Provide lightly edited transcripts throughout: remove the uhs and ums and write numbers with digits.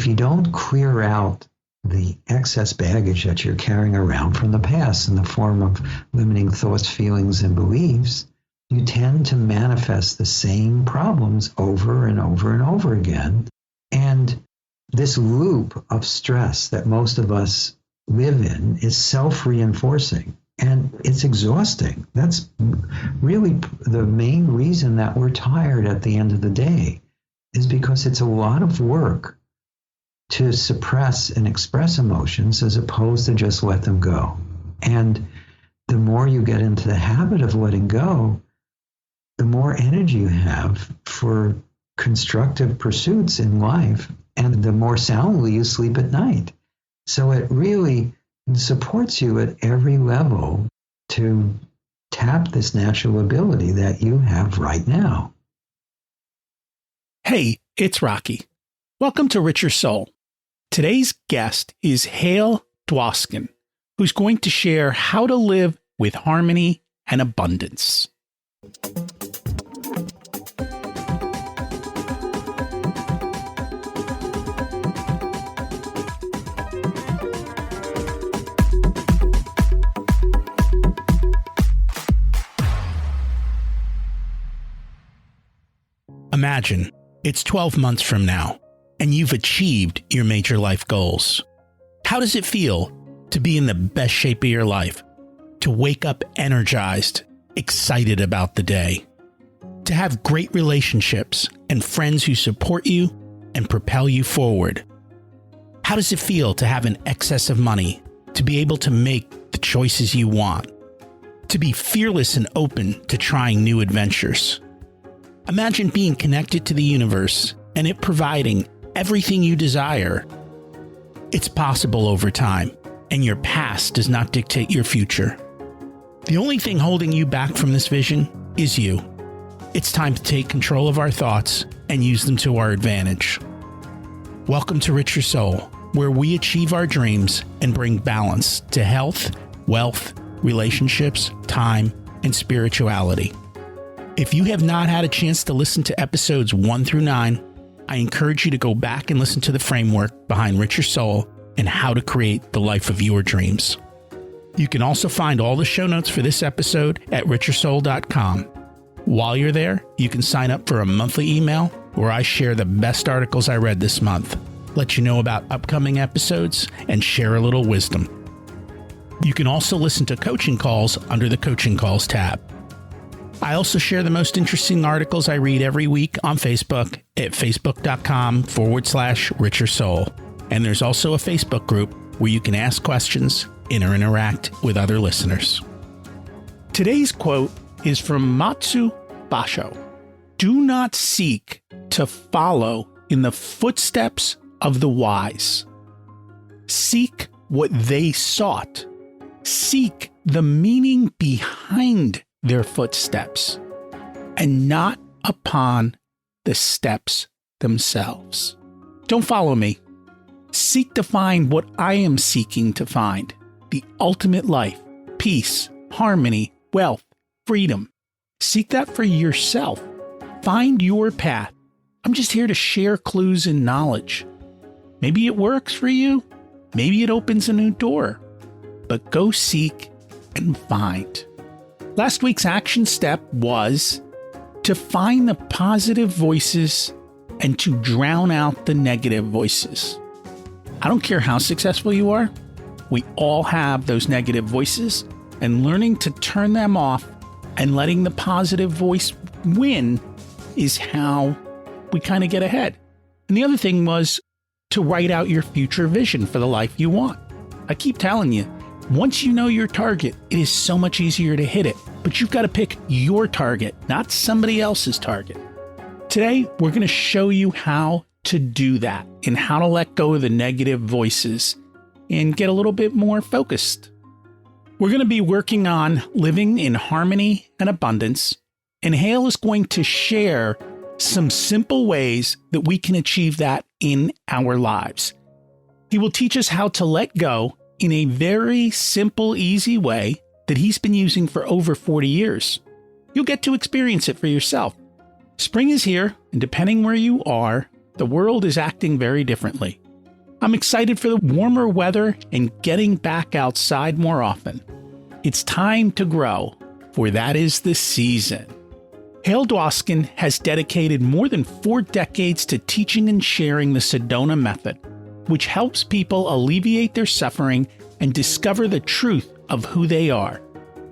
if you don't clear out the excess baggage that you're carrying around from the past in the form of limiting thoughts, feelings, and beliefs, you tend to manifest the same problems over and over and over again. And this loop of stress that most of us live in is self-reinforcing, and it's exhausting. That's really the main reason that we're tired at the end of the day, is because it's a lot of work to suppress and express emotions as opposed to just let them go. And the more you get into the habit of letting go, the more energy you have for constructive pursuits in life, and the more soundly you sleep at night. So it really supports you at every level to tap this natural ability that you have right now. Hey, it's Rocky. Welcome to Richer Soul. Today's guest is Hale Dwoskin, who's going to share how to live with harmony and abundance. Imagine it's 12 months from now, and you've achieved your major life goals. How does it feel to be in the best shape of your life? To wake up energized, excited about the day? To have great relationships and friends who support you and propel you forward? How does it feel to have an excess of money, to be able to make the choices you want? To be fearless and open to trying new adventures? Imagine being connected to the universe and it providing everything you desire. It's possible over time, and your past does not dictate your future. The only thing holding you back from this vision is you. It's time to take control of our thoughts and use them to our advantage. Welcome to Richer Soul, where we achieve our dreams and bring balance to health, wealth, relationships, time, and spirituality. If you have not had a chance to listen to episodes 1 through 9, I encourage you to go back and listen to the framework behind Richer Soul and how to create the life of your dreams. You can also find all the show notes for this episode at richersoul.com. While you're there, you can sign up for a monthly email where I share the best articles I read this month, let you know about upcoming episodes, and share a little wisdom. You can also listen to coaching calls under the Coaching Calls tab. I also share the most interesting articles I read every week on Facebook at facebook.com/Richer Soul. And there's also a Facebook group where you can ask questions and interact with other listeners. Today's quote is from Matsu Basho. Do not seek to follow in the footsteps of the wise. Seek what they sought. Seek the meaning behind their footsteps, and not upon the steps themselves. Don't follow me. Seek to find what I am seeking to find: the ultimate life, peace, harmony, wealth, freedom. Seek that for yourself. Find your path. I'm just here to share clues and knowledge. Maybe it works for you. Maybe it opens a new door. But go seek and find. Last week's action step was to find the positive voices and to drown out the negative voices. I don't care how successful you are, we all have those negative voices, and learning to turn them off and letting the positive voice win is how we kind of get ahead. And the other thing was to write out your future vision for the life you want. I keep telling you, once you know your target, it is so much easier to hit it. But you've got to pick your target, not somebody else's target. Today, we're going to show you how to do that and how to let go of the negative voices and get a little bit more focused. We're going to be working on living in harmony and abundance, and Hale is going to share some simple ways that we can achieve that in our lives. He will teach us how to let go in a very simple, easy way that he's been using for over 40 years. You'll get to experience it for yourself. Spring is here, and depending where you are, the world is acting very differently. I'm excited for the warmer weather and getting back outside more often. It's time to grow, for that is the season. Hale Dwoskin has dedicated more than 4 decades to teaching and sharing the Sedona Method, which helps people alleviate their suffering and discover the truth of who they are.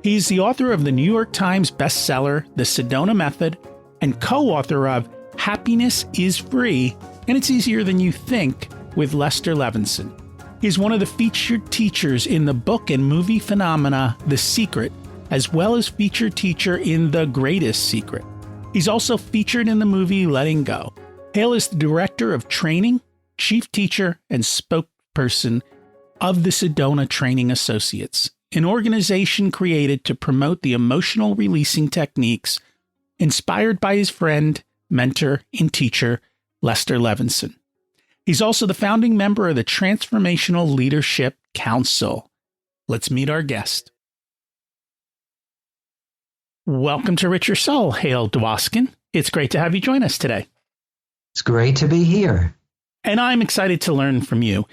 He is the author of the New York Times bestseller, The Sedona Method, and co-author of Happiness is Free, and It's Easier Than You Think with Lester Levenson. He is one of the featured teachers in the book and movie phenomena The Secret, as well as featured teacher in The Greatest Secret. He's also featured in the movie Letting Go. Hale is the director of training, chief teacher, and spokesperson of the Sedona Training Associates, an organization created to promote the emotional releasing techniques inspired by his friend, mentor, and teacher, Lester Levenson. He's also the founding member of the Transformational Leadership Council. Let's meet our guest. Welcome to Richer Soul, Hale Dwoskin. It's great to have you join us today. It's great to be here. And I'm excited to learn from you.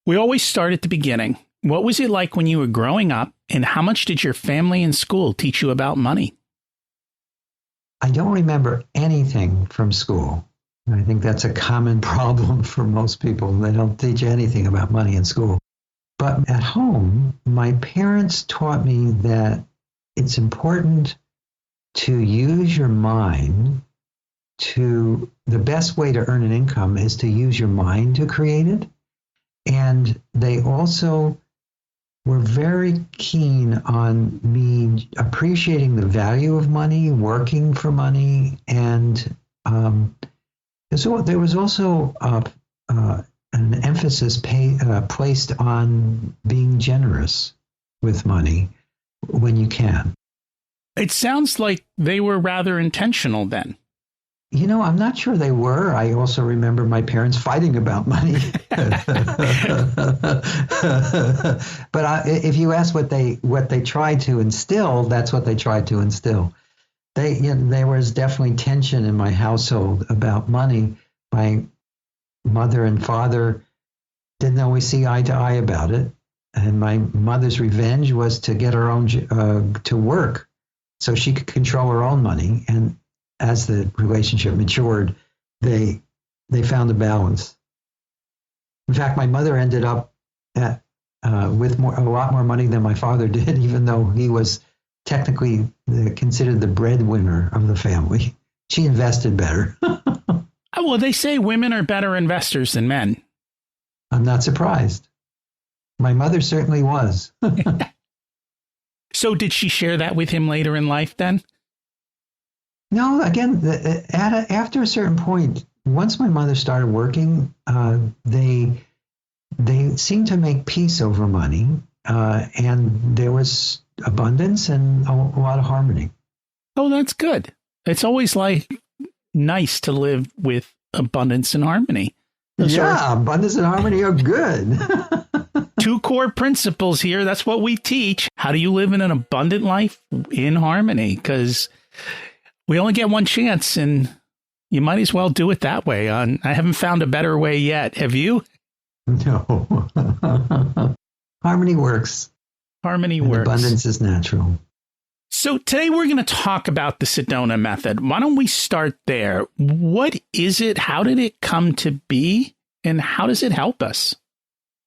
We always start at the beginning. What was it like when you were growing up, and how much did your family and school teach you about money? I don't remember anything from school. I think that's a common problem for most people. They don't teach you anything about money in school. But at home, my parents taught me that it's important to use your mind to, the best way to earn an income is to use your mind to create it. And they also were very keen on me appreciating the value of money, working for money, and so there was also an emphasis placed on being generous with money when you can. It sounds like they were rather intentional then. You know, I'm not sure they were. I also remember my parents fighting about money. But if you ask what they tried to instill, that's what they tried to instill. There was definitely tension in my household about money. My mother and father didn't always see eye to eye about it. And my mother's revenge was to get her own to work so she could control her own money. And as the relationship matured, they found a balance. In fact, my mother ended up with a lot more money than my father did, even though he was technically considered the breadwinner of the family. She invested better. Well, they say women are better investors than men. I'm not surprised. My mother certainly was. So did she share that with him later in life then? No, again, after a certain point, once my mother started working, they seemed to make peace over money, and there was abundance and a lot of harmony. Oh, that's good. It's always nice to live with abundance and harmony. Abundance and harmony are good. 2 core principles here. That's what we teach. How do you live in an abundant life in harmony? Because we only get one chance, and you might as well do it that way. I haven't found a better way yet. Have you? No. Harmony works. Harmony works. Abundance is natural. So today we're going to talk about the Sedona Method. Why don't we start there? What is it? How did it come to be? And how does it help us?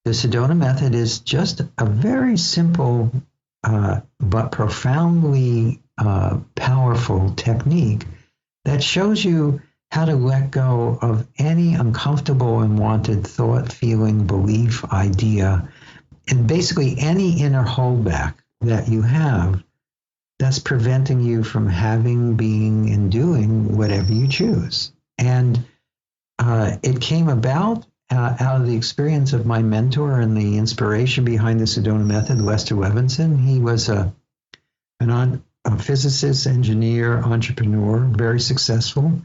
The Sedona Method is just a very simple but profoundly powerful technique that shows you how to let go of any uncomfortable, unwanted thought, feeling, belief, idea, and basically any inner holdback that you have that's preventing you from having, being, and doing whatever you choose. And it came about out of the experience of my mentor and the inspiration behind the Sedona Method, Lester Levenson. He was a physicist, engineer, entrepreneur, very successful,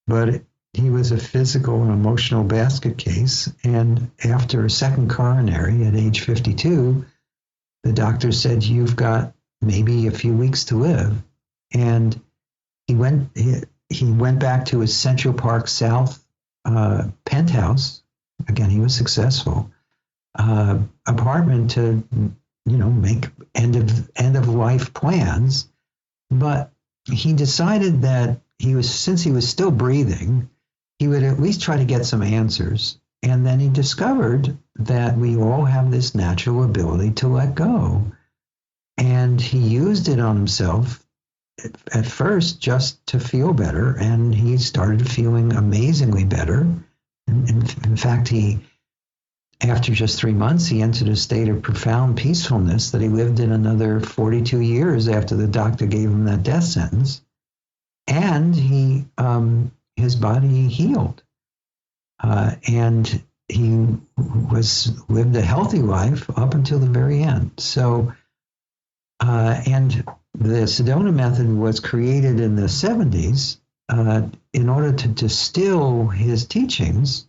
but he was a physical and emotional basket case. And after a second coronary at age 52, the doctor said, "You've got maybe a few weeks to live." And he went back to his Central Park South penthouse again, he was successful, apartment to, make end of life plans. But he decided that since he was still breathing, he would at least try to get some answers. And then he discovered that we all have this natural ability to let go. And he used it on himself at first just to feel better. And he started feeling amazingly better. In fact, after just 3 months, he entered a state of profound peacefulness that he lived in another 42 years after the doctor gave him that death sentence. And his body healed. And he lived a healthy life up until the very end. So, and the Sedona Method was created in the 70s in order to distill his teachings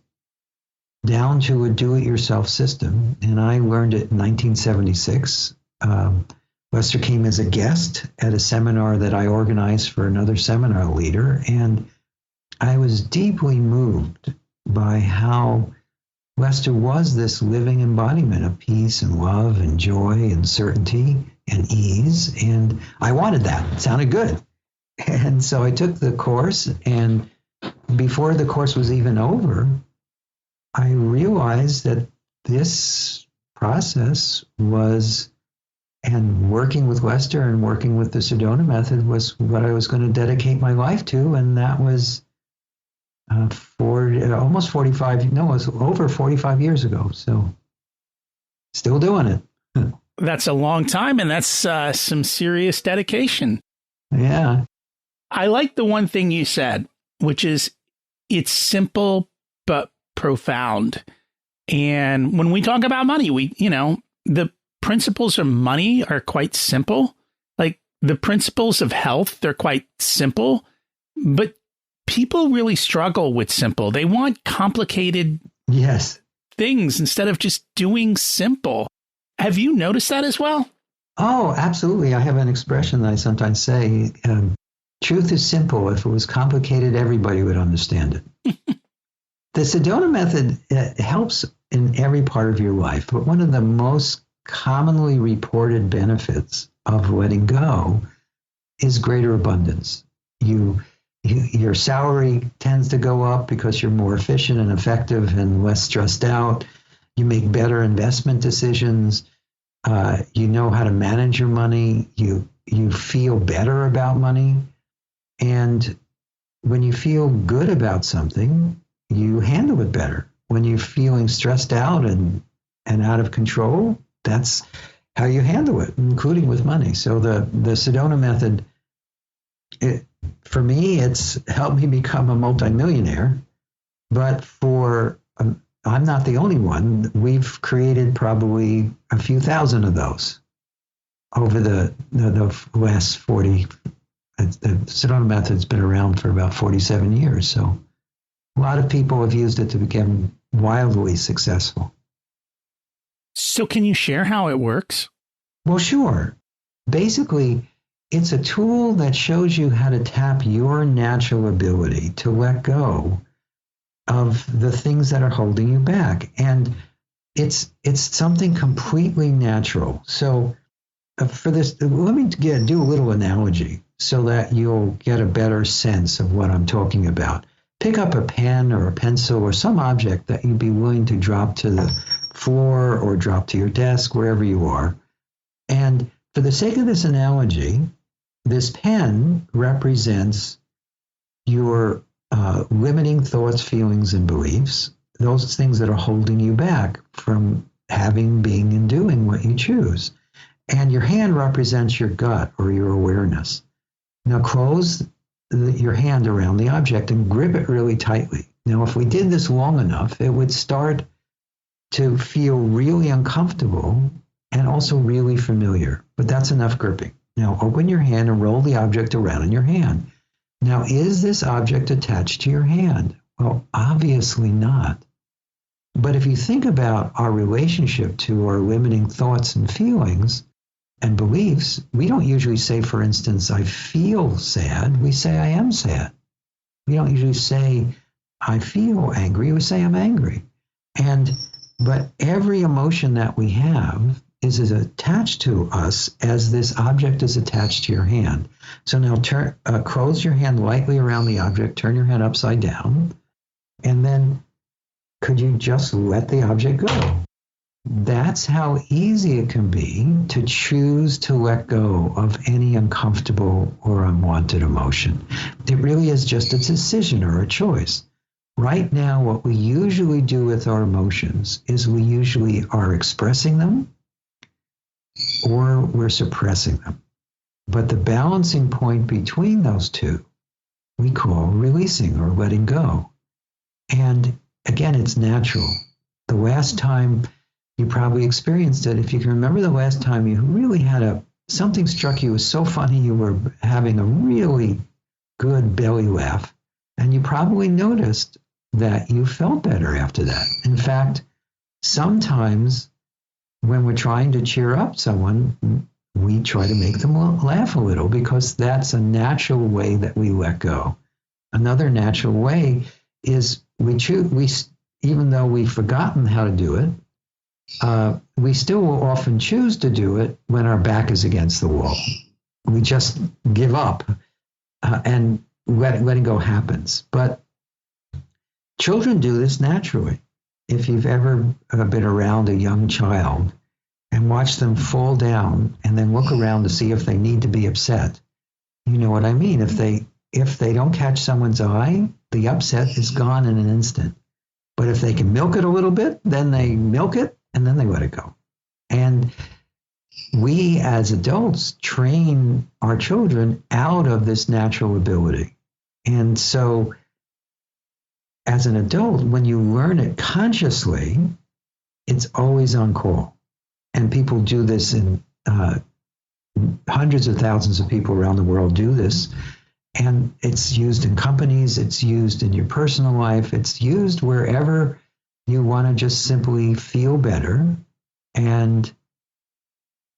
down to a do-it-yourself system. And I learned it in 1976. Lester came as a guest at a seminar that I organized for another seminar leader. And I was deeply moved by how Lester was this living embodiment of peace and love and joy and certainty and ease. And I wanted that. It sounded good. And so I took the course, and before the course was even over, I realized that this process was, and working with Lester and working with the Sedona Method was what I was going to dedicate my life to. And that was almost 45, no, it was over 45 years ago. So still doing it. That's a long time, and that's some serious dedication. Yeah. I like the one thing you said, which is it's simple but profound. And when we talk about money, the principles of money are quite simple. Like the principles of health, they're quite simple, but people really struggle with simple. They want complicated things instead of just doing simple. Have you noticed that as well? Oh, absolutely. I have an expression that I sometimes say, truth is simple. If it was complicated, everybody would understand it. The Sedona Method helps in every part of your life, but one of the most commonly reported benefits of letting go is greater abundance. Your salary tends to go up because you're more efficient and effective and less stressed out. You make better investment decisions. You know how to manage your money. You feel better about money. And when you feel good about something, you handle it better. When you're feeling stressed out and out of control, that's how you handle it, including with money. So the Sedona Method, for me, it's helped me become a multimillionaire. But I'm not the only one. We've created probably a few thousand of those over the last 40. The Sedona Method's been around for about 47 years. So a lot of people have used it to become wildly successful. So can you share how it works? Well, sure. Basically, it's a tool that shows you how to tap your natural ability to let go of the things that are holding you back. And it's something completely natural. So for this, let me do a little analogy so that you'll get a better sense of what I'm talking about. Pick up a pen or a pencil or some object that you'd be willing to drop to the floor or drop to your desk, wherever you are. And for the sake of this analogy, this pen represents your limiting thoughts, feelings, and beliefs, those things that are holding you back from having, being, and doing what you choose. And your hand represents your gut or your awareness. Now close your hand around the object and grip it really tightly. Now, if we did this long enough, it would start to feel really uncomfortable and also really familiar. But that's enough gripping. Now open your hand and roll the object around in your hand. Now, is this object attached to your hand? Well, obviously not. But if you think about our relationship to our limiting thoughts and feelings and beliefs, we don't usually say, for instance, I feel sad. We say, I am sad. We don't usually say, I feel angry. We say, I'm angry. But every emotion that we have is attached to us as this object is attached to your hand. So now close your hand lightly around the object, turn your hand upside down, and then could you just let the object go? That's how easy it can be to choose to let go of any uncomfortable or unwanted emotion. It really is just a decision or a choice. Right now, what we usually do with our emotions is we usually are expressing them or we're suppressing them. But the balancing point between those two, we call releasing or letting go. And again, it's natural. The last time you probably experienced it, if you can remember the last time you really had something struck you, was so funny, you were having a really good belly laugh, and you probably noticed that you felt better after that. In fact, sometimes when we're trying to cheer up someone, we try to make them laugh a little because that's a natural way that we let go. Another natural way is even though we've forgotten how to do it, we still will often choose to do it when our back is against the wall. We just give up and letting go happens. But children do this naturally. If you've ever been around a young child and watched them fall down and then look around to see if they need to be upset, you know what I mean. If they don't catch someone's eye, the upset is gone in an instant. But if they can milk it a little bit, then they milk it and then they let it go. And we as adults train our children out of this natural ability. And so as an adult, when you learn it consciously, it's always on call. And people do this in hundreds of thousands of people around the world do this. And it's used in companies, it's used in your personal life, it's used wherever you want to just simply feel better and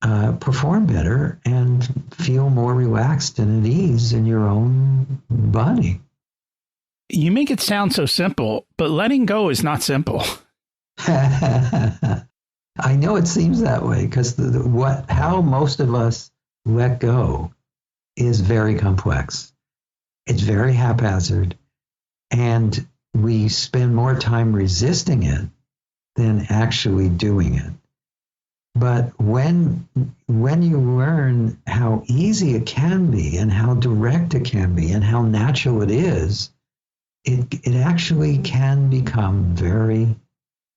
perform better and feel more relaxed and at ease in your own body. You make it sound so simple, but letting go is not simple. I know it seems that way because how most of us let go is very complex. It's very haphazard, and we spend more time resisting it than actually doing it. But when you learn how easy it can be and how direct it can be and how natural it is, it actually can become very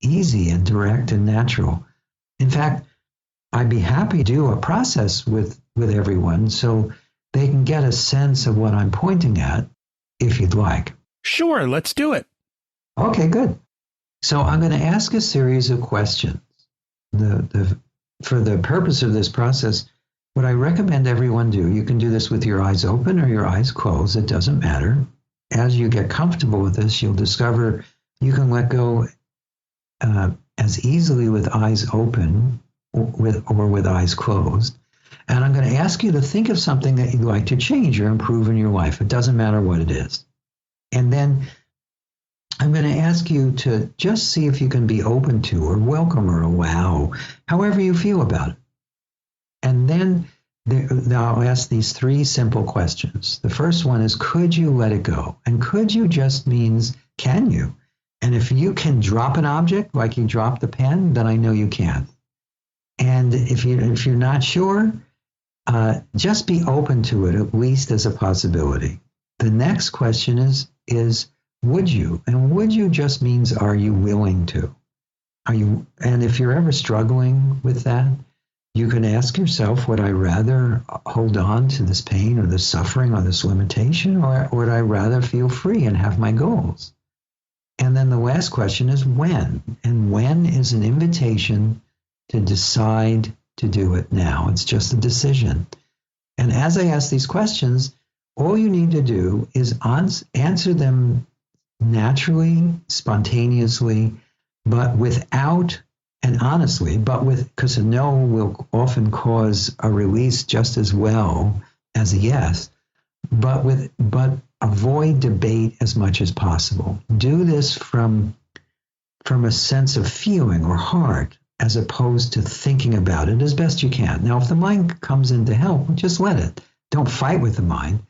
easy and direct and natural. In fact, I'd be happy to do a process with everyone so they can get a sense of what I'm pointing at, if you'd like. Sure, let's do it. Okay, good. So I'm going to ask a series of questions. For the purpose of this process, what I recommend everyone do, you can do this with your eyes open or your eyes closed, it doesn't matter. As you get comfortable with this, you'll discover you can let go as easily with eyes open or with eyes closed. And I'm going to ask you to think of something that you'd like to change or improve in your life. It doesn't matter what it is. And then I'm going to ask you to just see if you can be open to or welcome or allow, however you feel about it. And then I'll ask these three simple questions. The first one is, could you let it go? And could you just means, can you? And if you can drop an object like you dropped the pen, then I know you can. And if you're not sure, just be open to it, at least as a possibility. The next question is would you? And would you just means, are you willing to? And if you're ever struggling with that, you can ask yourself, would I rather hold on to this pain or this suffering or this limitation, or would I rather feel free and have my goals? And then the last question is when? And when is an invitation to decide to do it now. It's just a decision. And as I ask these questions, all you need to do is answer them naturally, spontaneously, but without, and honestly, because a no will often cause a release just as well as a yes, but avoid debate as much as possible. Do this from from a sense of feeling or heart, as opposed to thinking about it as best you can. Now, if the mind comes in to help, just let it. Don't fight with the mind,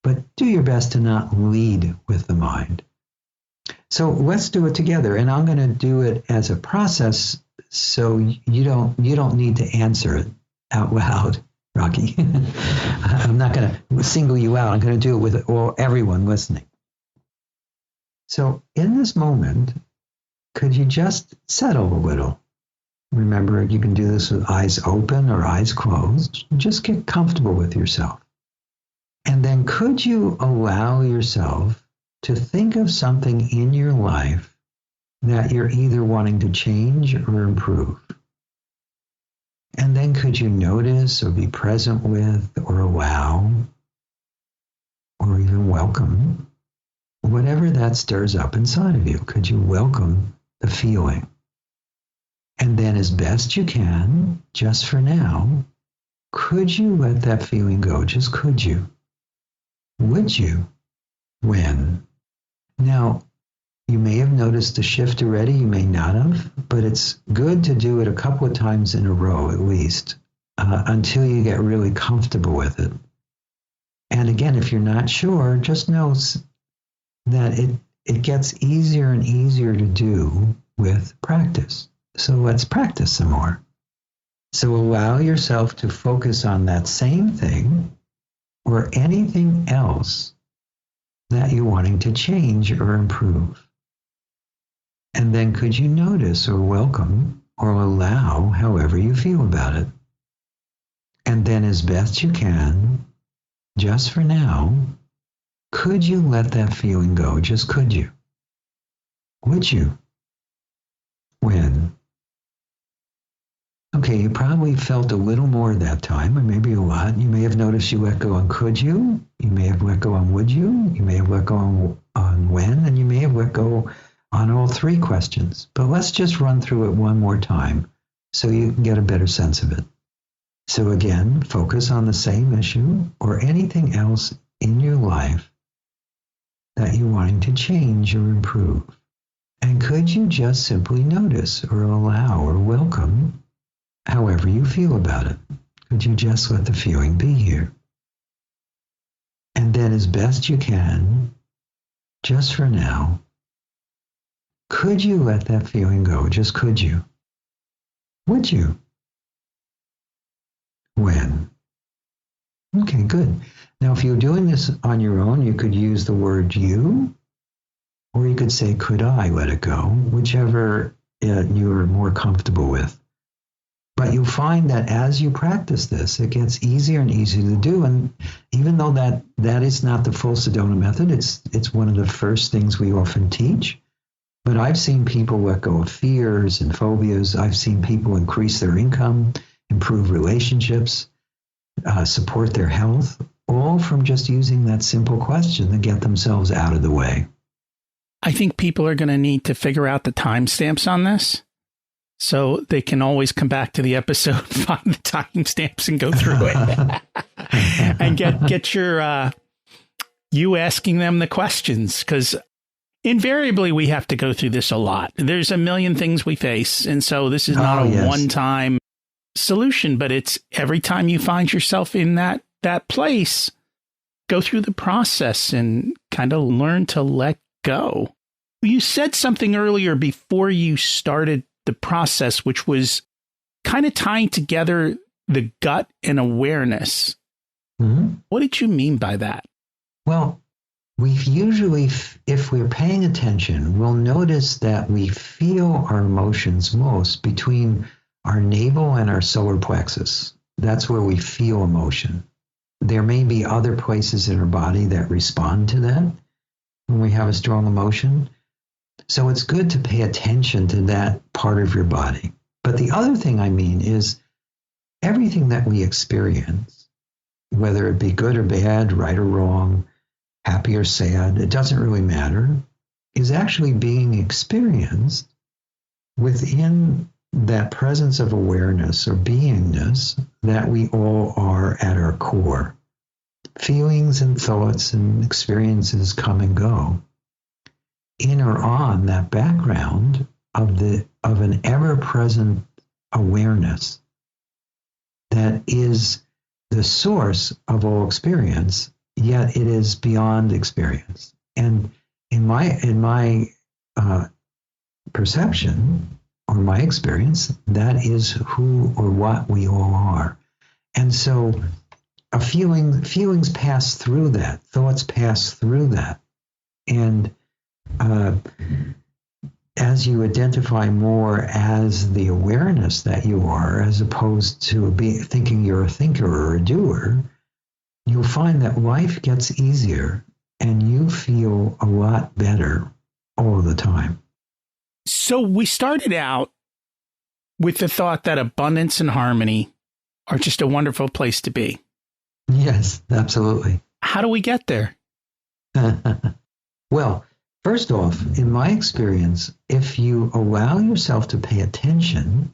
but do your best to not lead with the mind. So let's do it together, and I'm going to do it as a process, so you don't need to answer it out loud, Rocky. I'm not going to single you out. I'm going to do it with everyone listening. So in this moment, could you just settle a little? Remember, you can do this with eyes open or eyes closed. Just get comfortable with yourself. And then could you allow yourself to think of something in your life that you're either wanting to change or improve? And then could you notice or be present with or allow or even welcome whatever that stirs up inside of you? Could you welcome the feeling? And then as best you can, just for now, could you let that feeling go? Just could you? Would you? When? Now, you may have noticed the shift already, you may not have, but it's good to do it a couple of times in a row at least, until you get really comfortable with it. And again, if you're not sure, just know that it gets easier and easier to do with practice. So let's practice some more. So allow yourself to focus on that same thing or anything else that you're wanting to change or improve. And then could you notice or welcome or allow however you feel about it? And then as best you can, just for now, could you let that feeling go? Just could you? Would you? When? Okay, you probably felt a little more that time, or maybe a lot. You may have noticed you let go on could you? You may have let go on would you? You may have let go on when, and you may have let go on all three questions. But let's just run through it one more time so you can get a better sense of it. So again, focus on the same issue or anything else in your life that you're wanting to change or improve. And could you just simply notice or allow or welcome however you feel about it? Could you just let the feeling be here? And then as best you can, just for now, could you let that feeling go? Just could you? Would you? When? Okay, good. Now, if you're doing this on your own, you could use the word you, or you could say, could I let it go? Whichever you're more comfortable with. But you'll find that as you practice this, it gets easier and easier to do. And even though that is not the full Sedona method, it's one of the first things we often teach. But I've seen people let go of fears and phobias. I've seen people increase their income, improve relationships, support their health, all from just using that simple question to get themselves out of the way. I think people are going to need to figure out the timestamps on this, so they can always come back to the episode, find the timestamps, and go through it, and get your you asking them the questions, because invariably we have to go through this a lot. There's a million things we face, and so this is not a one-time solution, but it's every time you find yourself in that place, go through the process and kind of learn to let go. You said something earlier before you started the process, which was kind of tying together the gut and awareness. Mm-hmm. What did you mean by that? Well, we usually, if we're paying attention, we'll notice that we feel our emotions most between our navel and our solar plexus. That's where we feel emotion. There may be other places in our body that respond to that when we have a strong emotion. So it's good to pay attention to that part of your body. But the other thing I mean is everything that we experience, whether it be good or bad, right or wrong, happy or sad, it doesn't really matter, is actually being experienced within that presence of awareness or beingness that we all are at our core. Feelings and thoughts and experiences come and go. In or on that background of an ever-present awareness that is the source of all experience, yet it is beyond experience. And in my perception or my experience, that is who or what we all are. And so feelings pass through that, thoughts pass through that. And as you identify more as the awareness that you are, as opposed to thinking you're a thinker or a doer, you'll find that life gets easier and you feel a lot better all the time. So we started out with the thought that abundance and harmony are just a wonderful place to be. Yes, absolutely. How do we get there? Well, first off, in my experience, if you allow yourself to pay attention,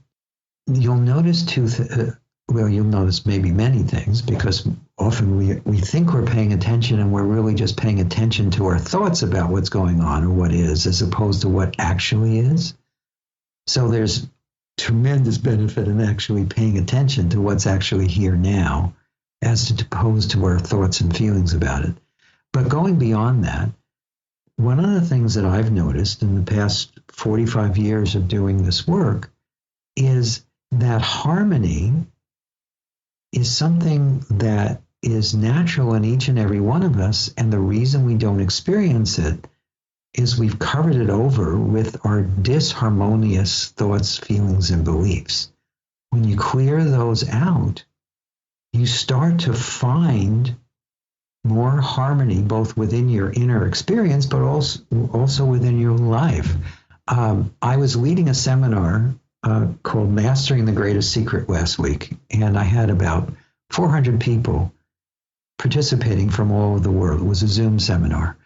you'll notice you'll notice maybe many things, because often we think we're paying attention and we're really just paying attention to our thoughts about what's going on or what is, as opposed to what actually is. So there's tremendous benefit in actually paying attention to what's actually here now, as opposed to our thoughts and feelings about it. But going beyond that, one of the things that I've noticed in the past 45 years of doing this work is that harmony is something that is natural in each and every one of us. And the reason we don't experience it is we've covered it over with our disharmonious thoughts, feelings, and beliefs. When you clear those out, you start to find more harmony, both within your inner experience, but also within your life. I was leading a seminar called Mastering the Greatest Secret last week, and I had about 400 people participating from all over the world. It was a Zoom seminar.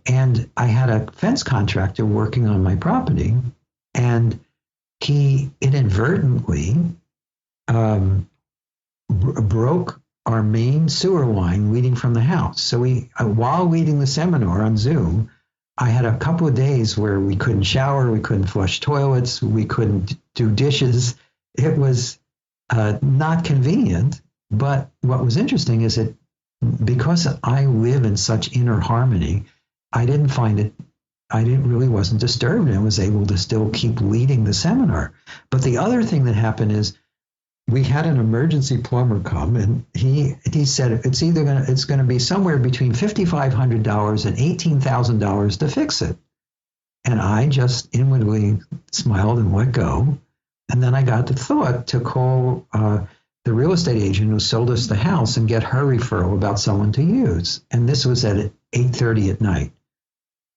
And I had a fence contractor working on my property, and he inadvertently broke our main sewer line leading from the house. So while leading the seminar on Zoom, I had a couple of days where we couldn't shower, we couldn't flush toilets, we couldn't do dishes. It was not convenient. But what was interesting is that because I live in such inner harmony, I wasn't disturbed and was able to still keep leading the seminar. But the other thing that happened is we had an emergency plumber come, and he said it's going to be somewhere between $5,500 and $18,000 to fix it. And I just inwardly smiled and let go. And then I got the thought to call the real estate agent who sold us the house and get her referral about someone to use. And this was at 8:30 at night.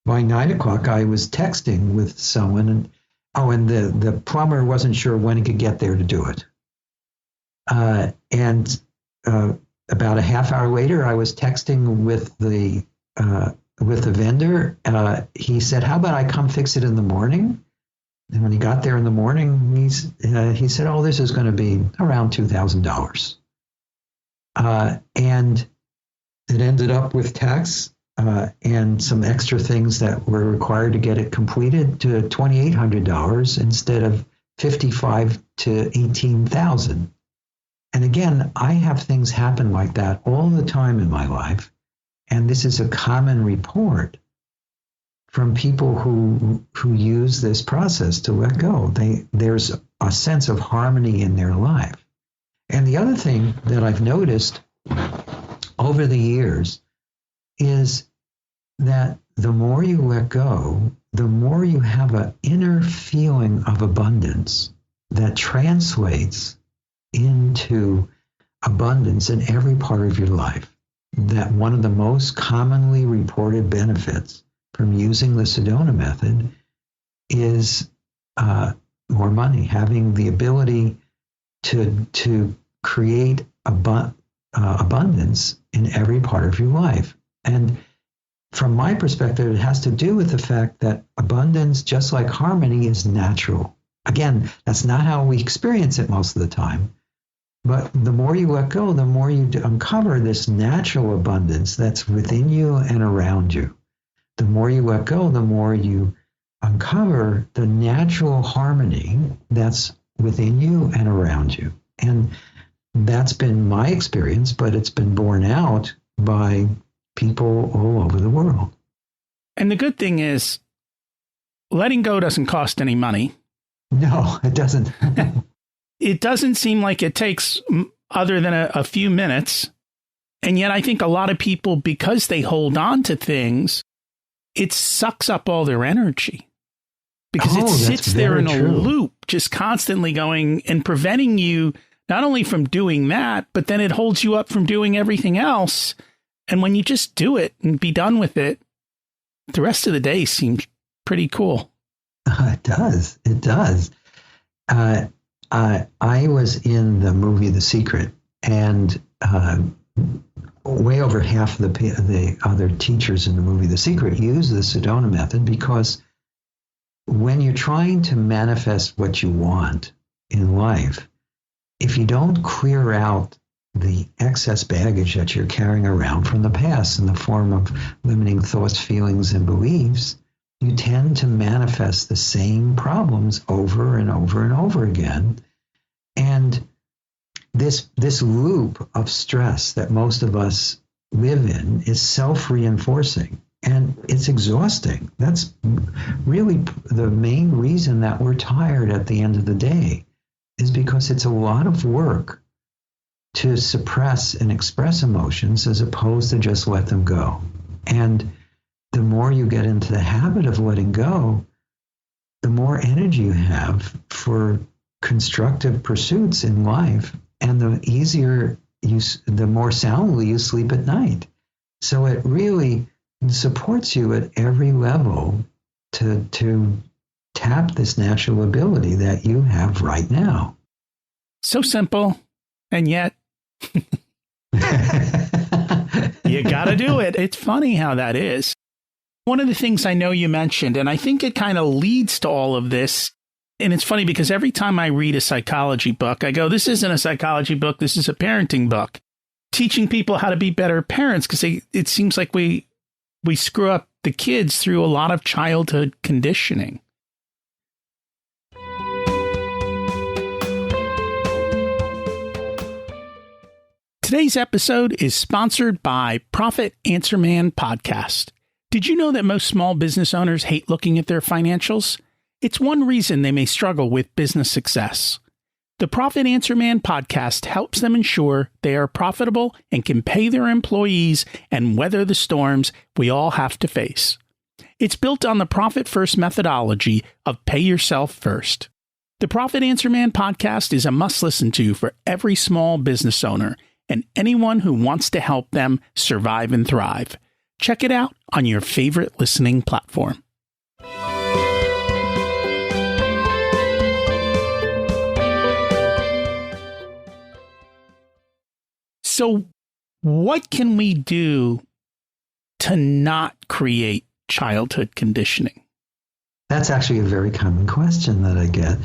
By 9 o'clock, I was texting with someone, and the plumber wasn't sure when he could get there to do it. And about a half hour later, I was texting with the vendor. He said, "How about I come fix it in the morning?" And when he got there in the morning, he said, "Oh, this is going to be around $2,000." And it ended up with tax and some extra things that were required to get it completed to $2,800 instead of $55,000 to $18,000. And again, I have things happen like that all the time in my life. And this is a common report from people who use this process to let go. There's a sense of harmony in their life. And the other thing that I've noticed over the years is that the more you let go, the more you have an inner feeling of abundance that translates into abundance in every part of your life. That one of the most commonly reported benefits from using the Sedona Method is more money, having the ability to create abundance in every part of your life. And from my perspective, it has to do with the fact that abundance, just like harmony, is natural. Again, that's not how we experience it most of the time. But the more you let go, the more you uncover this natural abundance that's within you and around you. The more you let go, the more you uncover the natural harmony that's within you and around you. And that's been my experience, but it's been borne out by people all over the world. And the good thing is, letting go doesn't cost any money. No, it doesn't. It doesn't seem like it takes other than a few minutes. And yet I think a lot of people, because they hold on to things, it sucks up all their energy. Because it sits there in a loop, just constantly going and preventing you not only from doing that, but then it holds you up from doing everything else. And when you just do it and be done with it, the rest of the day seems pretty cool. It does. It does. I was in the movie The Secret, and way over half of the other teachers in the movie The Secret use the Sedona Method, because when you're trying to manifest what you want in life, if you don't clear out the excess baggage that you're carrying around from the past in the form of limiting thoughts, feelings, and beliefs, you tend to manifest the same problems over and over and over again. And this loop of stress that most of us live in is self-reinforcing, and it's exhausting. That's really the main reason that we're tired at the end of the day, is because it's a lot of work to suppress and express emotions as opposed to just let them go. And the more you get into the habit of letting go, the more energy you have for constructive pursuits in life, and the more soundly you sleep at night. So it really supports you at every level to tap this natural ability that you have right now. So simple, and yet you got to do it. It's funny how that is. One of the things I know you mentioned, and I think it kind of leads to all of this, and it's funny because every time I read a psychology book, I go, this isn't a psychology book, this is a parenting book. Teaching people how to be better parents, because it seems like we screw up the kids through a lot of childhood conditioning. Today's episode is sponsored by Profit Answer Man Podcast. Did you know that most small business owners hate looking at their financials? It's one reason they may struggle with business success. The Profit Answer Man podcast helps them ensure they are profitable and can pay their employees and weather the storms we all have to face. It's built on the Profit First methodology of pay yourself first. The Profit Answer Man podcast is a must listen to for every small business owner and anyone who wants to help them survive and thrive. Check it out on your favorite listening platform. So what can we do to not create childhood conditioning? That's actually a very common question that I get,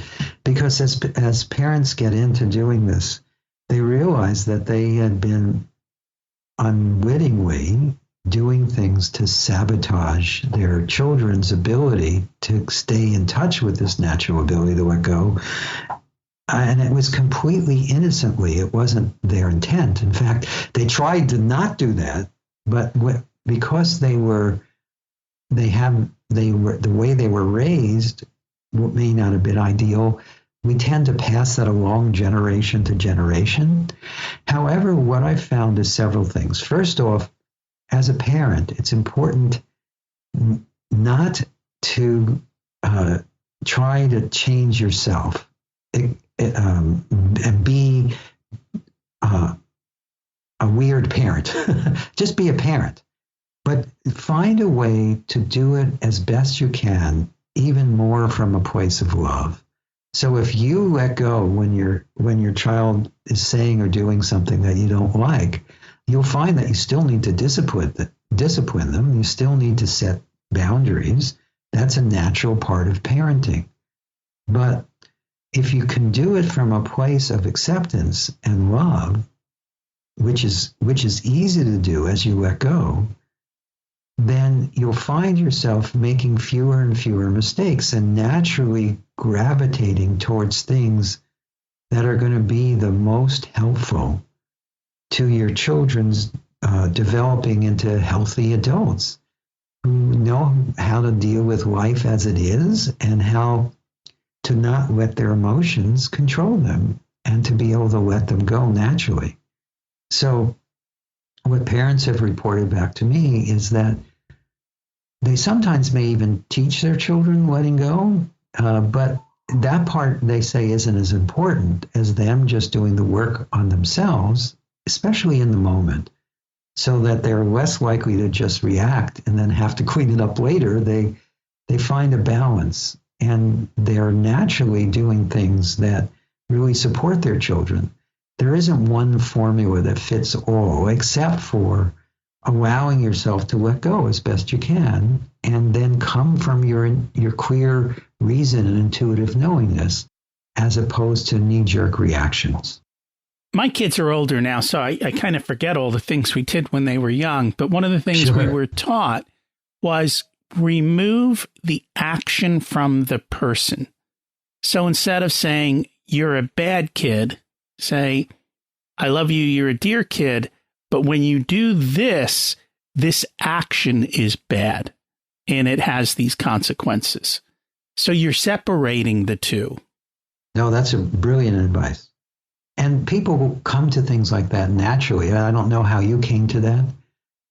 because as parents get into doing this, they realize that they had been unwittingly doing things to sabotage their children's ability to stay in touch with this natural ability to let go. And it was completely innocently. It wasn't their intent. In fact, they tried to not do that, but because the way they were raised may not have been ideal, we tend to pass that along generation to generation. However, what I've found is several things. First off, as a parent, it's important not to try to change yourself and be a weird parent. Just be a parent, but find a way to do it as best you can, even more from a place of love. So if you let go when your child is saying or doing something that you don't like, you'll find that you still need to discipline them. You still need to set boundaries. That's a natural part of parenting. But if you can do it from a place of acceptance and love, which is easy to do as you let go, then you'll find yourself making fewer and fewer mistakes and naturally gravitating towards things that are going to be the most helpful to your children's developing into healthy adults who know how to deal with life as it is and how to not let their emotions control them and to be able to let them go naturally. So what parents have reported back to me is that they sometimes may even teach their children letting go, but that part, they say, isn't as important as them just doing the work on themselves, especially in the moment, so that they're less likely to just react and then have to clean it up later. They find a balance, and they're naturally doing things that really support their children. There isn't one formula that fits all, except for allowing yourself to let go as best you can, and then come from your clear reason and intuitive knowingness, as opposed to knee-jerk reactions. My kids are older now, so I kind of forget all the things we did when they were young. But one of the things we were taught was remove the action from the person. So instead of saying, you're a bad kid, say, I love you, you're a dear kid, but when you do this, this action is bad and it has these consequences. So you're separating the two. No, that's a brilliant advice. And people will come to things like that naturally. I don't know how you came to that,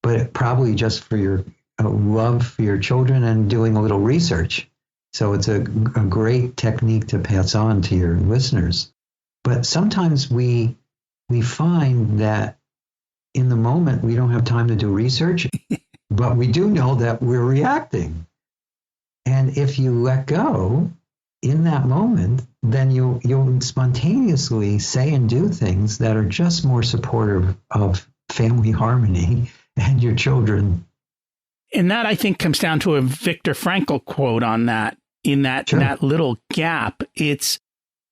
but probably just for your love for your children and doing a little research. So it's a great technique to pass on to your listeners. But sometimes we find that in the moment we don't have time to do research, but we do know that we're reacting. And if you let go in that moment, then you'll spontaneously say and do things that are just more supportive of family harmony and your children. And that, I think, comes down to a Viktor Frankl quote on that. In that little gap, it's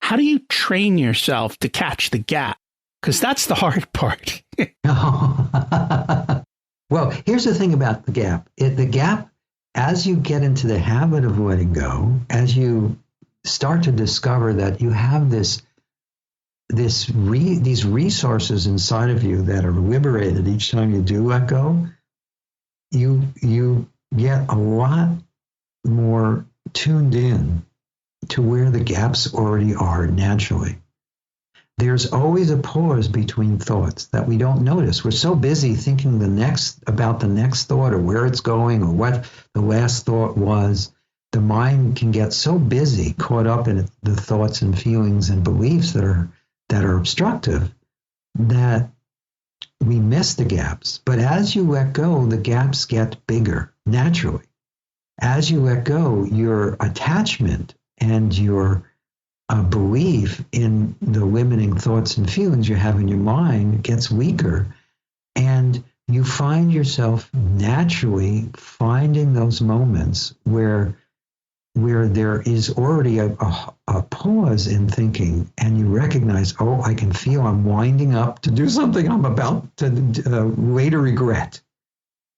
how do you train yourself to catch the gap? Because that's the hard part. Well, here's the thing about the gap. The gap, as you get into the habit of letting go, as you start to discover that you have these resources inside of you that are liberated each time you do let go, you get a lot more tuned in to where the gaps already are naturally. There's always a pause between thoughts that we don't notice. We're so busy thinking about the next thought or where it's going or what the last thought was. The mind can get so busy, caught up in the thoughts and feelings and beliefs that are obstructive, that we miss the gaps. But as you let go, the gaps get bigger naturally. As you let go, your attachment and your belief in the limiting thoughts and feelings you have in your mind gets weaker, and you find yourself naturally finding those moments where there is already a pause in thinking, and you recognize, oh, I can feel I'm winding up to do something I'm about to later regret.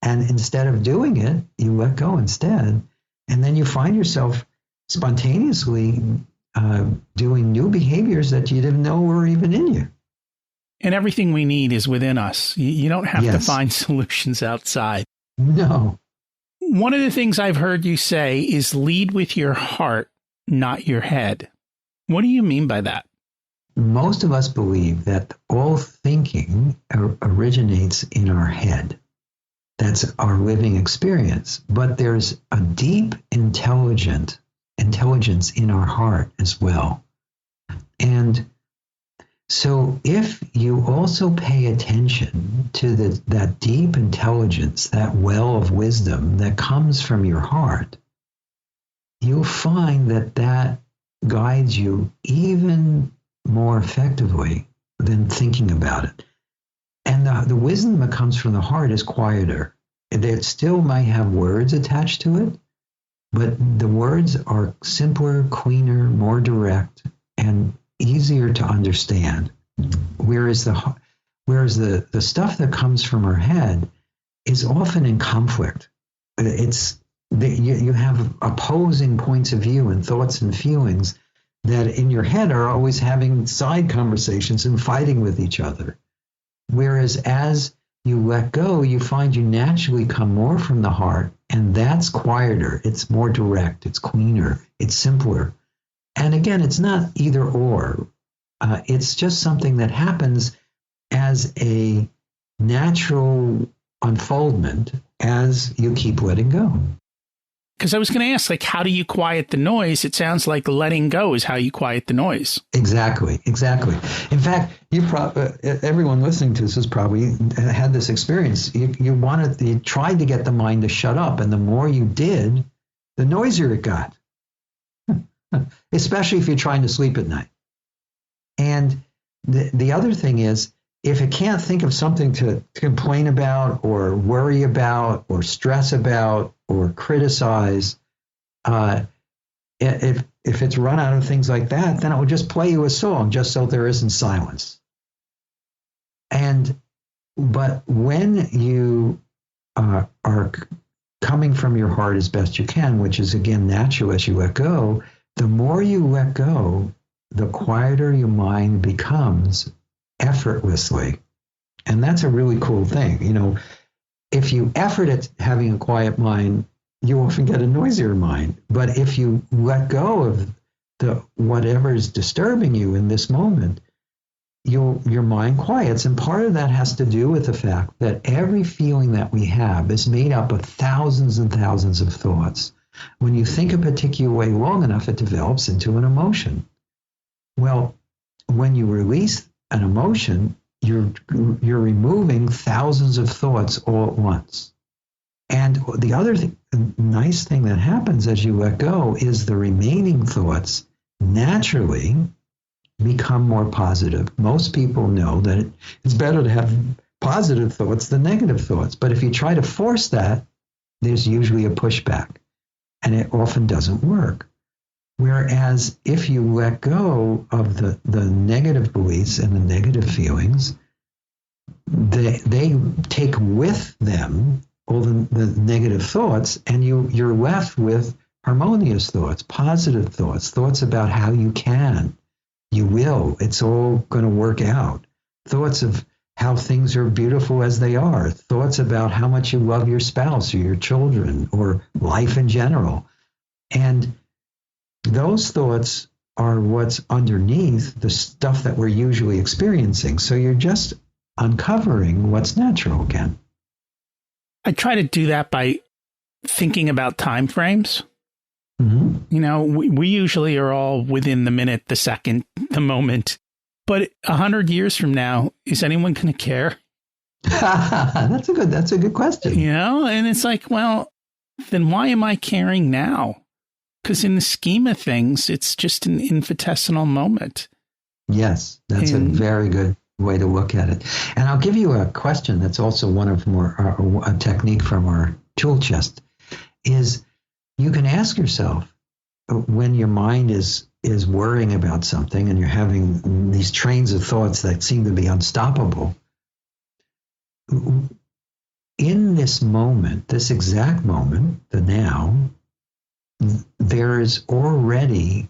And instead of doing it, you let go instead. And then you find yourself spontaneously doing new behaviors that you didn't know were even in you. And everything we need is within us. You don't have to find solutions outside. No. One of the things I've heard you say is lead with your heart, not your head. What do you mean by that? Most of us believe that all thinking originates in our head. That's our living experience. But there's a deep intelligence in our heart as well. And so if you also pay attention to that deep intelligence, that well of wisdom that comes from your heart, you'll find that guides you even more effectively than thinking about it. And the wisdom that comes from the heart is quieter. It still might have words attached to it, but the words are simpler, cleaner, more direct, and easier to understand. Whereas the stuff that comes from our head is often in conflict you have opposing points of view and thoughts and feelings that in your head are always having side conversations and fighting with each other. Whereas as you let go, you find you naturally come more from the heart, and that's quieter, it's more direct, it's cleaner, it's simpler. And again, it's not either or. It's just something that happens as a natural unfoldment as you keep letting go. Because I was going to ask, like, how do you quiet the noise? It sounds like letting go is how you quiet the noise. Exactly. In fact, everyone listening to this has probably had this experience. You tried to get the mind to shut up, and the more you did, the noisier it got. Especially if you're trying to sleep at night. And the other thing is, if it can't think of something to complain about or worry about or stress about or criticize, if it's run out of things like that, then it will just play you a song just so there isn't silence. But when you are coming from your heart as best you can, which is again natural as you let go, the more you let go, the quieter your mind becomes effortlessly. And that's a really cool thing. You know, if you effort at having a quiet mind, you often get a noisier mind. But if you let go of whatever is disturbing you in this moment, your mind quiets. And part of that has to do with the fact that every feeling that we have is made up of thousands and thousands of thoughts. When you think a particular way long enough, it develops into an emotion. Well, when you release an emotion, you're removing thousands of thoughts all at once. And the other nice thing that happens as you let go is the remaining thoughts naturally become more positive. Most people know that it's better to have positive thoughts than negative thoughts. But if you try to force that, there's usually a pushback, and it often doesn't work. Whereas if you let go of the negative beliefs and the negative feelings, they take with them all the negative thoughts, and you're left with harmonious thoughts, positive thoughts, thoughts about how you can, you will, it's all going to work out, thoughts of how things are beautiful as they are, thoughts about how much you love your spouse or your children or life in general. And those thoughts are what's underneath the stuff that we're usually experiencing. So you're just uncovering what's natural again. I try to do that by thinking about time frames. Mm-hmm. You know, we usually are all within the minute, the second, the moment. But 100 years from now, is anyone going to care? That's a good question. You know, and it's like, well, then why am I caring now? Because in the scheme of things, it's just an infinitesimal moment. Yes, that's a very good way to look at it. And I'll give you a question that's also one of a technique from our tool chest, is you can ask yourself when your mind is worrying about something and you're having these trains of thoughts that seem to be unstoppable. In this moment, this exact moment, the now, there is already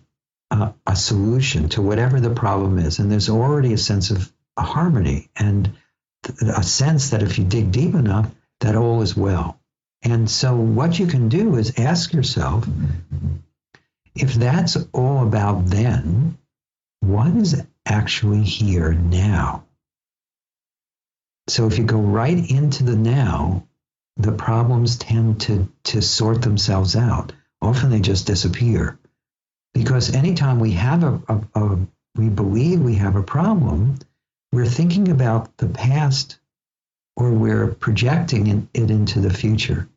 a solution to whatever the problem is. And there's already a sense of harmony and a sense that if you dig deep enough, that all is well. And so what you can do is ask yourself, if that's all about then, what is actually here now? So if you go right into the now, the problems tend to sort themselves out. Often they just disappear. Because anytime we have we believe we have a problem, we're thinking about the past or we're projecting it into the future.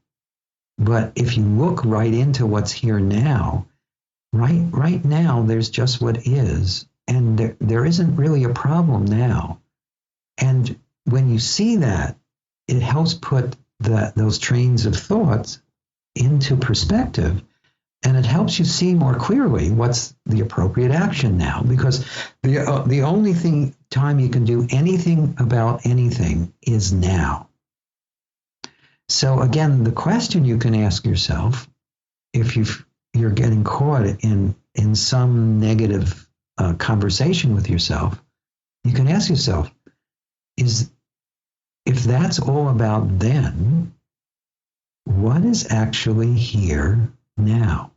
But if you look right into what's here now, right now, there's just what is. And there isn't really a problem now. And when you see that, it helps put those trains of thoughts into perspective. And it helps you see more clearly what's the appropriate action now. Because the only time you can do anything about anything is now. So again, the question you can ask yourself, if you're getting caught in some negative conversation with yourself, you can ask yourself, if that's all about then, what is actually here now?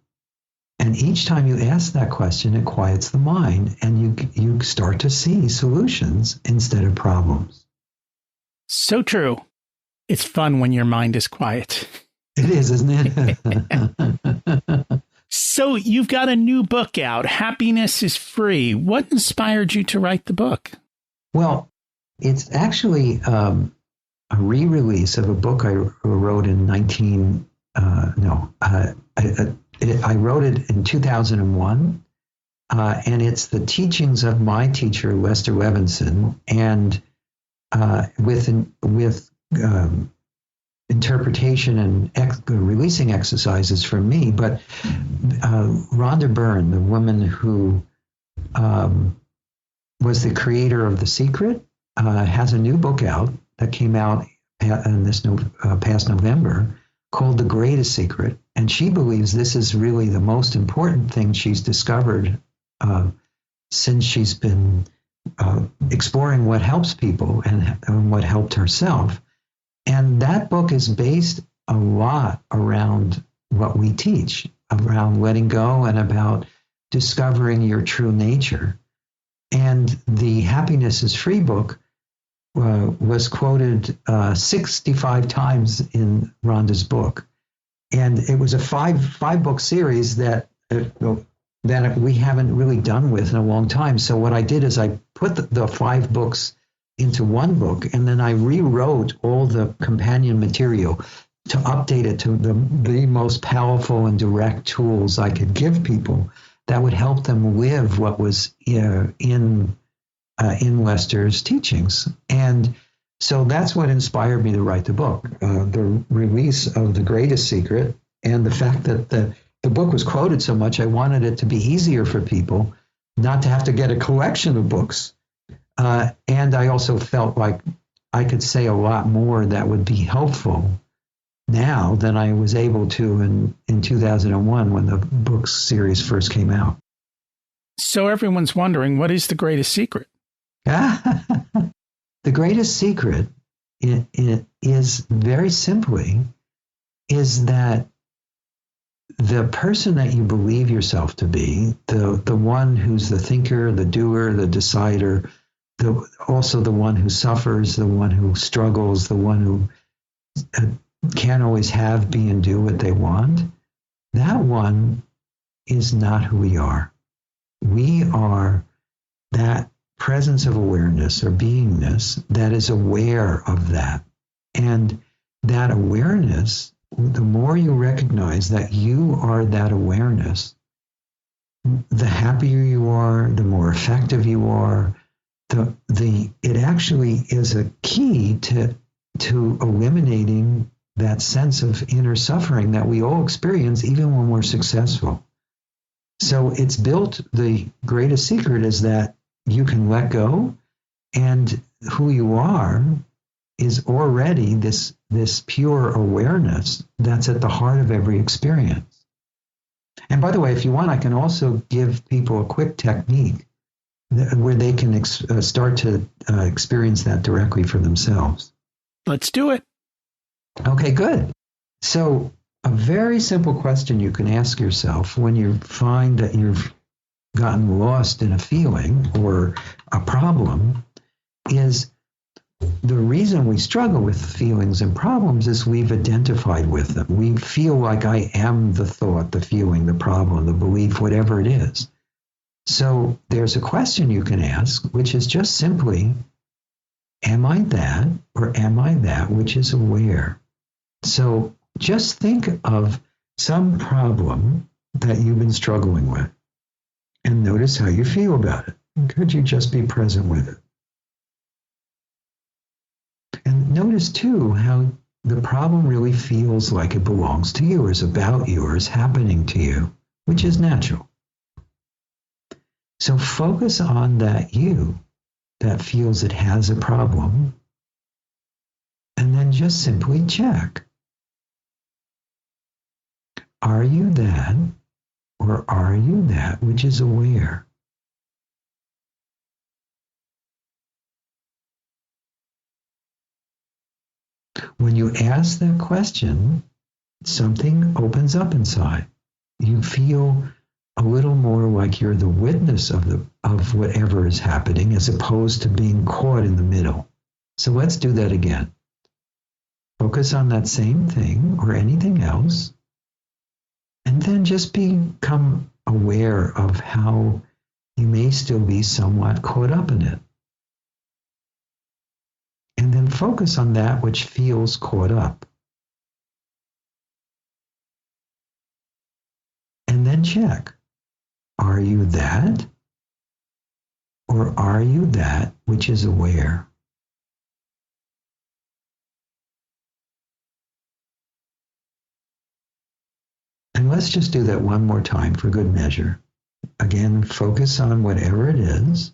And each time you ask that question, it quiets the mind, and you start to see solutions instead of problems. So true. It's fun when your mind is quiet. It is, isn't it? So you've got a new book out, Happiness is Free. What inspired you to write the book? Well, it's actually a re-release of a book I wrote in I wrote it in 2001, and it's the teachings of my teacher, Lester Levenson, and with interpretation and releasing exercises from me. But Rhonda Byrne, the woman who was the creator of The Secret, has a new book out that came out in this past November called The Greatest Secret. And she believes this is really the most important thing she's discovered since she's been exploring what helps people and what helped herself. And that book is based a lot around what we teach, around letting go and about discovering your true nature. And the Happiness is Free book was quoted 65 times in Rhonda's book. And it was a five book series that we haven't really done with in a long time. So what I did is I put the 5 books into one book, and then I rewrote all the companion material to update it to the most powerful and direct tools I could give people that would help them live what was in Lester's teachings. And so that's what inspired me to write the book, the release of The Greatest Secret, and the fact that the book was quoted so much. I wanted it to be easier for people not to have to get a collection of books. And I also felt like I could say a lot more that would be helpful now than I was able to in 2001 when the book series first came out. So everyone's wondering, what is the greatest secret? The greatest secret is very simply is that the person that you believe yourself to be, the one who's the thinker, the doer, the decider, also the one who suffers, the one who struggles, the one who can't always have, be, and do what they want, that one is not who we are. We are that presence of awareness or beingness that is aware of that. And that awareness, the more you recognize that you are that awareness, the happier you are, the more effective you are. It actually is a key to eliminating that sense of inner suffering that we all experience even when we're successful. So it's built, the greatest secret is that you can let go, and who you are is already this pure awareness that's at the heart of every experience. And by the way, if you want, I can also give people a quick technique where they can start to experience that directly for themselves. Let's do it. Okay, good. So a very simple question you can ask yourself when you find that you've gotten lost in a feeling or a problem is, the reason we struggle with feelings and problems is we've identified with them. We feel like I am the thought, the feeling, the problem, the belief, whatever it is. So there's a question you can ask, which is just simply, am I that, or am I that which is aware? So just think of some problem that you've been struggling with and notice how you feel about it. Could you just be present with it? And notice too how the problem really feels like it belongs to you, or is about you, or is happening to you, which is natural. So focus on that you that feels it has a problem, and then just simply check. Are you that, or are you that which is aware? When you ask that question, something opens up inside. You feel a little more like you're the witness of whatever is happening, as opposed to being caught in the middle. So let's do that again. Focus on that same thing or anything else, and then just become aware of how you may still be somewhat caught up in it. And then focus on that which feels caught up. And then check. Are you that? Or are you that which is aware? And let's just do that one more time for good measure. Again, focus on whatever it is.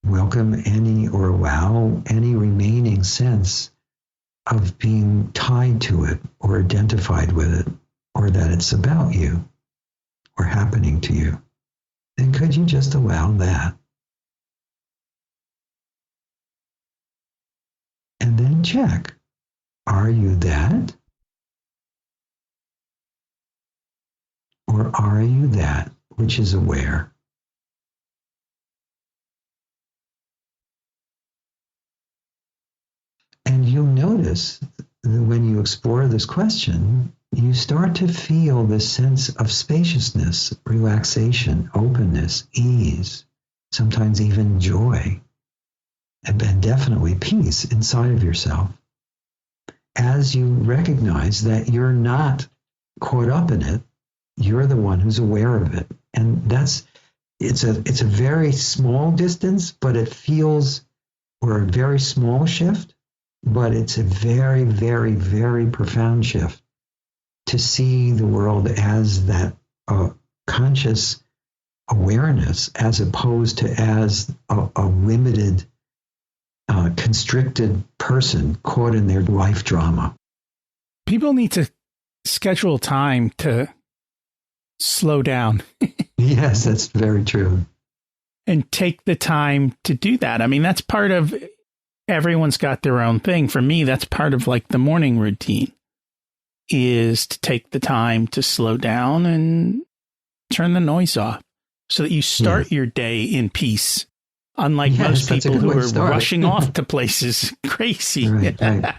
Welcome any or allow any remaining sense of being tied to it or identified with it, or that it's about you or happening to you. Then could you just allow that? And then check. Are you that? Or are you that which is aware? And you'll notice that when you explore this question, you start to feel this sense of spaciousness, relaxation, openness, ease, sometimes even joy, and definitely peace inside of yourself, as you recognize that you're not caught up in it. You're the one who's aware of it. And it's a very small distance, but it feels, or a very small shift, but it's a very, very, very profound shift to see the world as that conscious awareness, as opposed to as a limited, constricted person caught in their life drama. People need to schedule time to slow down. Yes, that's very true. And take the time to do that. I mean, that's part of, everyone's got their own thing. For me, that's part of like the morning routine, is to take the time to slow down and turn the noise off so that you start your day in peace. Unlike most people who are rushing off to places crazy. Right.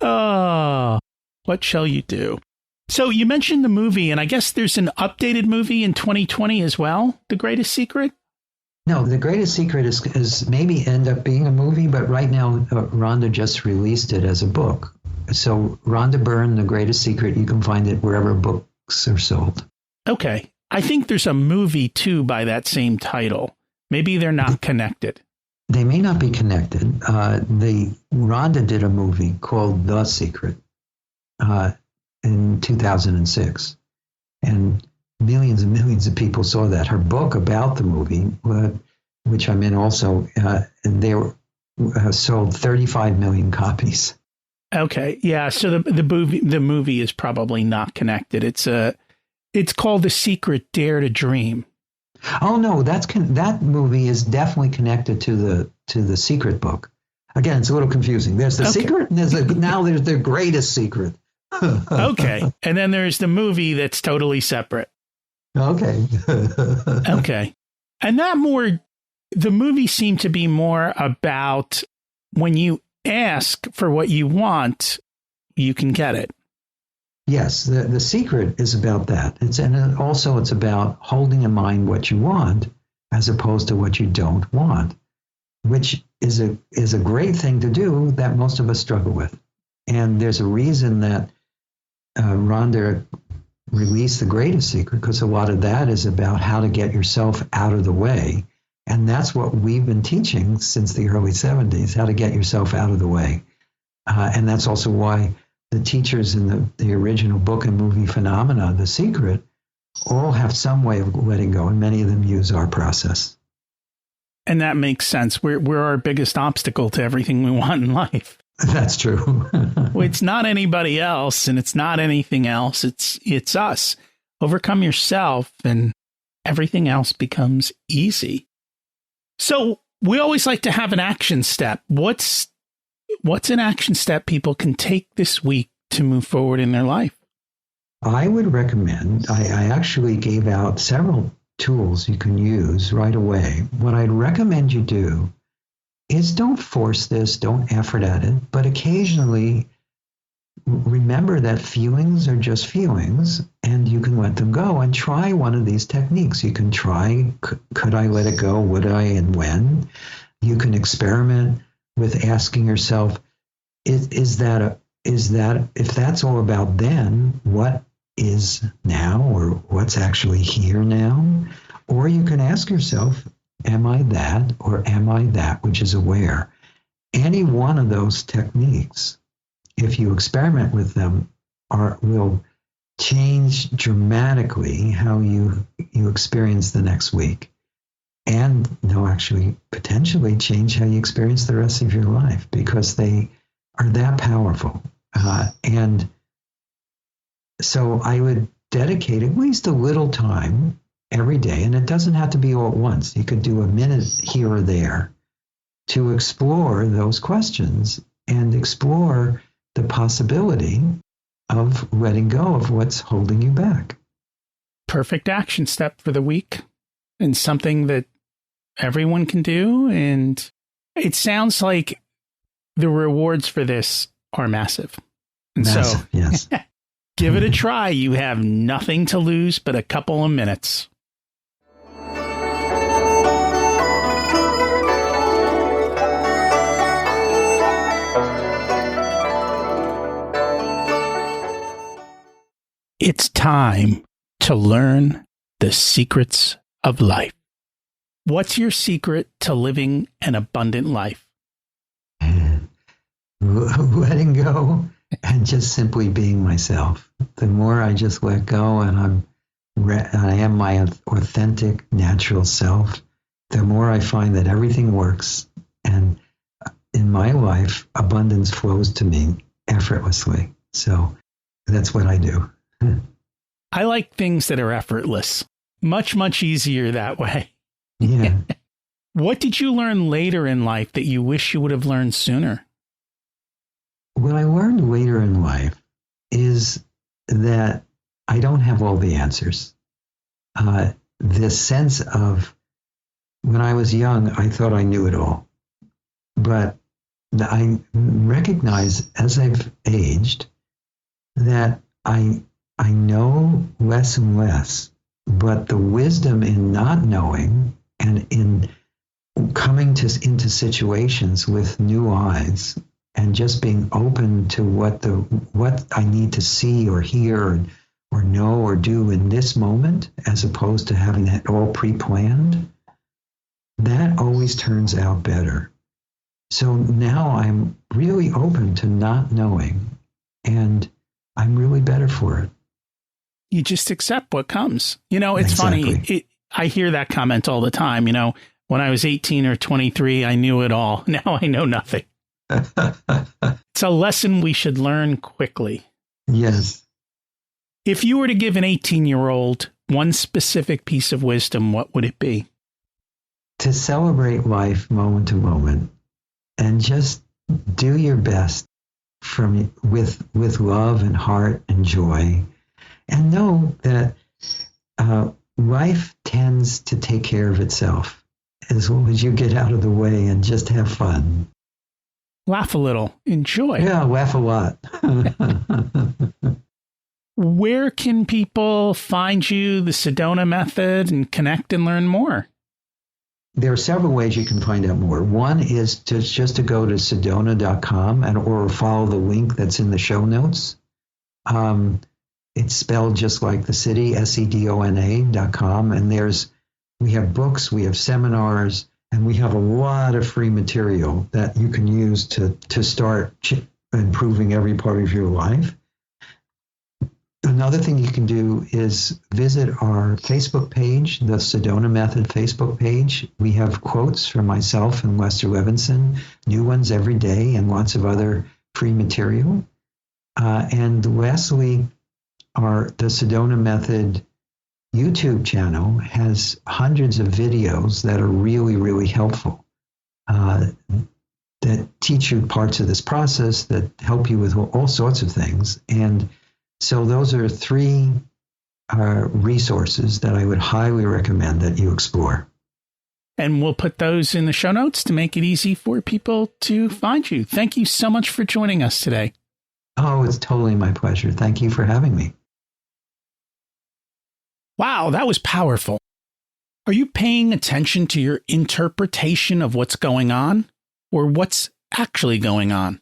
Oh, what shall you do? So you mentioned the movie, and I guess there's an updated movie in 2020 as well, The Greatest Secret? No, The Greatest Secret is maybe end up being a movie, but right now Rhonda just released it as a book. So Rhonda Byrne, The Greatest Secret, you can find it wherever books are sold. Okay. I think there's a movie, too, by that same title. Maybe they're not connected. They may not be connected. Rhonda did a movie called The Secret in 2006. And millions and millions of people saw that. Her book about the movie, which I'm in also, they sold 35 million copies. Okay, yeah. So the movie is probably not connected. It's called The Secret: Dare to Dream. Oh no, that movie is definitely connected to the Secret book. Again, it's a little confusing. There's the Secret, and there's the Greatest Secret. Okay, and then there's the movie that's totally separate. Okay. Okay. And the movie seemed to be more about when you ask for what you want, you can get it. Yes, the Secret is about that. It's about holding in mind what you want as opposed to what you don't want, which is a great thing to do that most of us struggle with. And there's a reason that Rhonda released The Greatest Secret, because a lot of that is about how to get yourself out of the way. And that's what we've been teaching since the early 70s, how to get yourself out of the way. And that's also why the teachers in the original book and movie phenomena, The Secret, all have some way of letting go, and many of them use our process. And that makes sense. We're our biggest obstacle to everything we want in life. That's true. Well, it's not anybody else and it's not anything else. It's us. Overcome yourself and everything else becomes easy. So we always like to have an action step. What's an action step people can take this week to move forward in their life? I would recommend, I actually gave out several tools you can use right away. What I'd recommend you do is don't force this, don't effort at it, but occasionally remember that feelings are just feelings and you can let them go and try one of these techniques. You can try, could I let it go? Would I and when? You can experiment with asking yourself, is that if that's all about then, what is now or what's actually here now? Or you can ask yourself, am I that or am I that which is aware? Any one of those techniques, if you experiment with them, will change dramatically how you experience the next week. And they'll actually potentially change how you experience the rest of your life because they are that powerful. And so I would dedicate at least a little time every day, and it doesn't have to be all at once. You could do a minute here or there to explore those questions and explore the possibility of letting go of what's holding you back. Perfect action step for the week and something that everyone can do. And it sounds like the rewards for this are massive. And massive, so yes. Give it a try. You have nothing to lose but a couple of minutes. It's time to learn the secrets of life. What's your secret to living an abundant life? Letting go and just simply being myself. The more I just let go and I am my authentic, natural self, the more I find that everything works. And in my life, abundance flows to me effortlessly. So that's what I do. I like things that are effortless. Much, much easier that way. Yeah. What did you learn later in life that you wish you would have learned sooner? What I learned later in life is that I don't have all the answers. This sense of when I was young, I thought I knew it all. But I recognize as I've aged that I know less and less, but the wisdom in not knowing and in coming into situations with new eyes and just being open to what I need to see or hear or know or do in this moment, as opposed to having it all pre-planned, that always turns out better. So now I'm really open to not knowing, and I'm really better for it. You just accept what comes. You know, it's Exactly. funny. I hear that comment all the time. You know, when I was 18 or 23, I knew it all. Now I know nothing. It's a lesson we should learn quickly. Yes. If you were to give an 18-year-old one specific piece of wisdom, what would it be? To celebrate life moment to moment and just do your best with love and heart and joy, and know that life tends to take care of itself as long as you get out of the way and just have fun. Laugh a little. Enjoy. Yeah, laugh a lot. Where can people find you, the Sedona Method, and connect and learn more? There are several ways you can find out more. One is just to go to sedona.com or follow the link that's in the show notes. It's spelled just like the city, sedona.com. And we have books, we have seminars, and we have a lot of free material that you can use to start improving every part of your life. Another thing you can do is visit our Facebook page, the Sedona Method Facebook page. We have quotes from myself and Lester Levenson, new ones every day, and lots of other free material. And lastly, the Sedona Method YouTube channel has hundreds of videos that are really, really helpful, that teach you parts of this process, that help you with all sorts of things. And so those are three resources that I would highly recommend that you explore. And we'll put those in the show notes to make it easy for people to find you. Thank you so much for joining us today. Oh, it's totally my pleasure. Thank you for having me. Wow, that was powerful. Are you paying attention to your interpretation of what's going on or what's actually going on?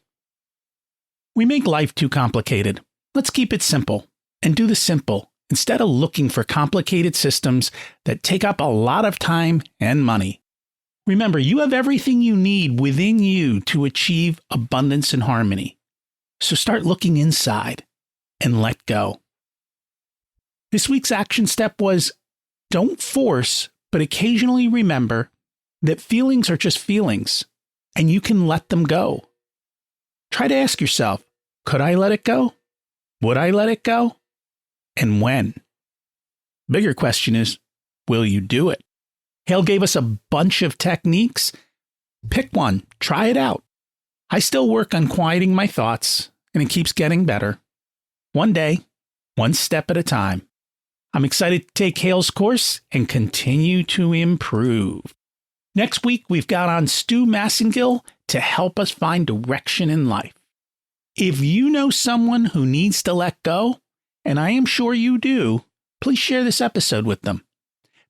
We make life too complicated. Let's keep it simple and do the simple instead of looking for complicated systems that take up a lot of time and money. Remember, you have everything you need within you to achieve abundance and harmony. So start looking inside and let go. This week's action step was don't force, but occasionally remember that feelings are just feelings and you can let them go. Try to ask yourself, could I let it go? Would I let it go? And when? Bigger question is, will you do it? Hale gave us a bunch of techniques. Pick one, try it out. I still work on quieting my thoughts, and it keeps getting better. One day, one step at a time. I'm excited to take Hale's course and continue to improve. Next week, we've got on Stu Massengill to help us find direction in life. If you know someone who needs to let go, and I am sure you do, please share this episode with them.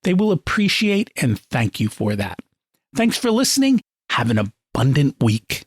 They will appreciate and thank you for that. Thanks for listening. Have an abundant week.